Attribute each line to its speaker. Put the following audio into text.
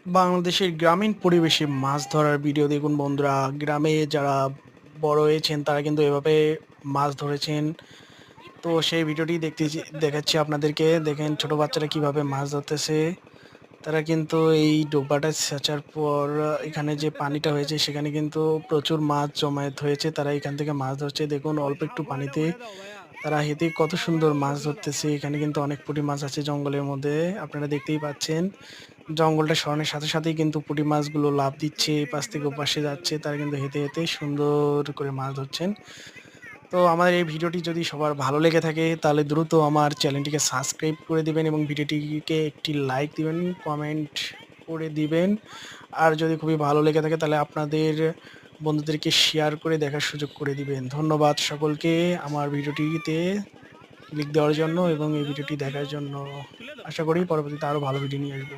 Speaker 1: বাংলাদেশের গ্রামীণ পরিবেশে মাছ ধরার ভিডিও দেখুন বন্ধুরা। গ্রামে যারা বড় হয়েছেন তারা কিন্তু এভাবে মাছ ধরেছেন। তো সেই ভিডিওটি দেখাচ্ছি আপনাদেরকে। দেখেন ছোট বাচ্চারা কিভাবে মাছ ধরতেছে। তারা কিন্তু এই ডোবাটা সেচার পর এখানে যে পানিটা হয়েছে সেখানে কিন্তু প্রচুর মাছ জমায়েত হয়েছে। তারা এখান থেকে মাছ ধরছে। দেখুন অল্প একটু পানিতে তারা হেঁটে কত সুন্দর মাছ ধরতেছে। এখানে কিন্তু অনেক পুঁটি মাছ আছে জঙ্গলের মধ্যে। আপনারা দেখতেই পাচ্ছেন। জঙ্গলটা সরানোর সাথে সাথেই কিন্তু পুঁটি মাছগুলো লাফ দিচ্ছে, এপাশ থেকে ওপাশে যাচ্ছে। তারা কিন্তু হেঁটে হেঁটে সুন্দর করে মাছ ধরছেন। তো আমার এই ভিডিওটি যদি সবার ভালো লেগে থাকে তাহলে দ্রুত আমার চ্যানেলটিকে সাবস্ক্রাইব করে দিবেন এবং ভিডিওটিকে একটি লাইক দিবেন, কমেন্ট করে দিবেন। আর যদি খুবই ভালো লেগে থাকে তাহলে আপনাদের বন্ধুদেরকে শেয়ার করে দেখার সুযোগ করে দিবেন। ধন্যবাদ সকলকে আমার ভিডিওটিতে ক্লিক দেওয়ার জন্য এবং এই ভিডিওটি দেখার জন্য। আশা করি পরবর্তীতে আরো ভালো ভিডিও নিয়ে আসবো।